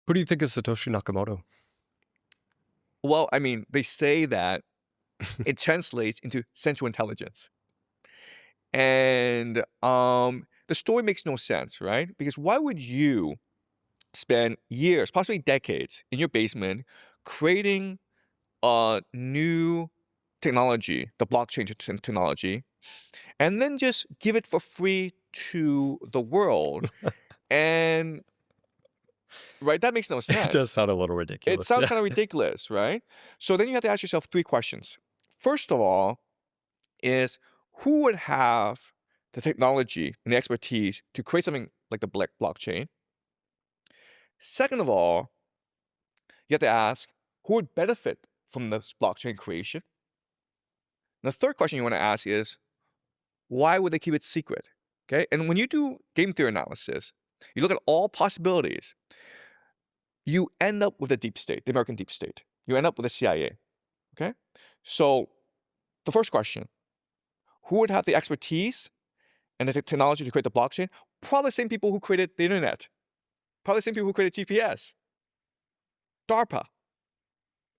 Who do you think is Satoshi Nakamoto? Well, I mean, they say that it translates into central intelligence. And the story makes no sense, right? Because why would you spend years, possibly decades, in your basement creating a new technology, the blockchain technology, and then just give it for free to the world? And right, that makes no It does sense. sound a little It ridiculous. sounds Yeah. kind of ridiculous, right? So then you have to ask yourself three questions. First of all, is who would have the technology and the expertise to create something like the blockchain? Second of all, you have to ask who would benefit from this blockchain creation? And the third question you want to ask is why would they keep it secret? Okay, and when you do game theory analysis, you look at all possibilities, you end up with the deep state, the American deep state. You end up with the CIA. Okay, so the first question, who would have the expertise and the technology to create the blockchain? Probably the same people who created the internet. Probably the same people who created GPS, DARPA,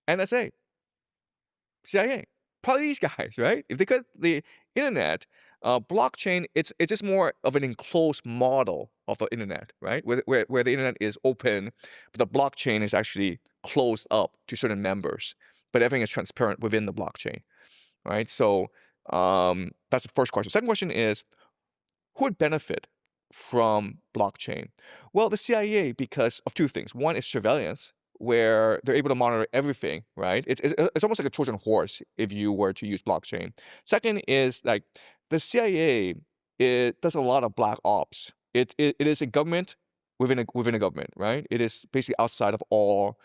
NSA, CIA. Probably these guys, right? If they create the internet, blockchain, it's just more of an enclosed model of the internet, right? Where the internet is open, but the blockchain is actually closed up to certain members. But everything is transparent within the blockchain, right? So that's the first question. Second question is, who would benefit from blockchain? Well, the CIA, because of two things. One is surveillance, where they're able to monitor everything, right? It's almost like a Trojan horse if you were to use blockchain. Second is like the CIA, it does a lot of black ops. It is a government within a government, right? It is basically outside of all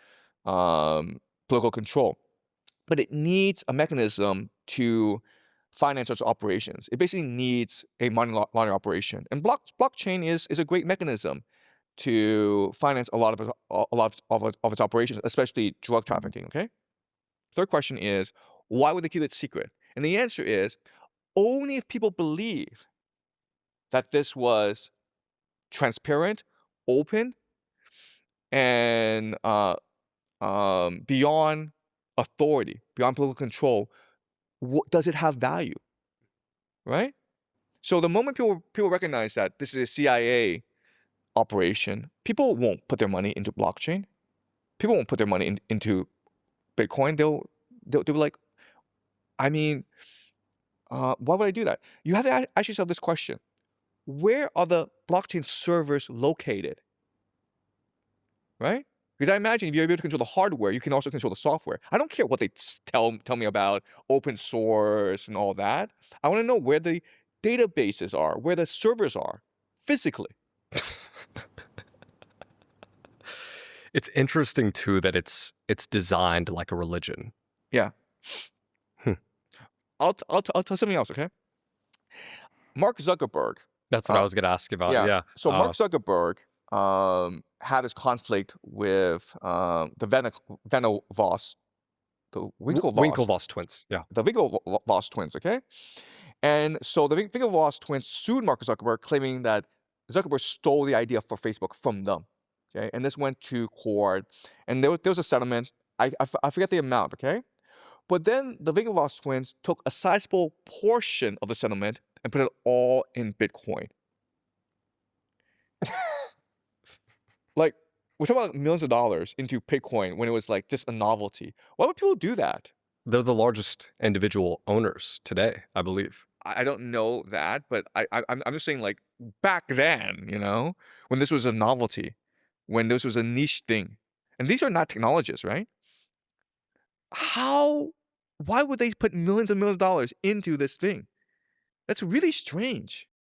political control, but it needs a mechanism to finance its operations. It basically needs a money laundering operation, and blockchain is a great mechanism to finance a lot of its operations, especially drug trafficking. Okay. Third question is, why would they keep it secret? And the answer is only if people believe that this was transparent, open, and beyond authority, beyond political control. Does it have value, right? So the moment people recognize that this is a CIA operation, people won't put their money into blockchain. People won't put their money into Bitcoin. They'll be like, I mean, why would I do that? You have to ask yourself this question: where are the blockchain servers located? Right? Because I imagine if you're able to control the hardware, you can also control the software. I don't care what they tell me about open source and all that. I want to know where the databases are, where the servers are, physically. It's interesting too that it's designed like a religion. Yeah. Hmm. I'll tell something else, okay? Mark Zuckerberg. That's what I was going to ask about. Yeah. So Mark Zuckerberg had this conflict with the Winklevoss, Winklevoss twins. Yeah. the Winklevoss twins, okay? And so the Winklevoss twins sued Mark Zuckerberg, claiming that Zuckerberg stole the idea for Facebook from them. Okay, and this went to court, and there was a settlement. I forget the amount, okay? But then the Winklevoss twins took a sizable portion of the settlement and put it all in Bitcoin. Like, we're talking about millions of dollars into Bitcoin when it was like just a novelty. Why would people do that? They're the largest individual owners today, I believe. I don't know that, but I'm just saying, like, back then, when this was a novelty, when this was a niche thing, and these are not technologists, right? Why would they put millions and millions of dollars into this thing? That's really strange.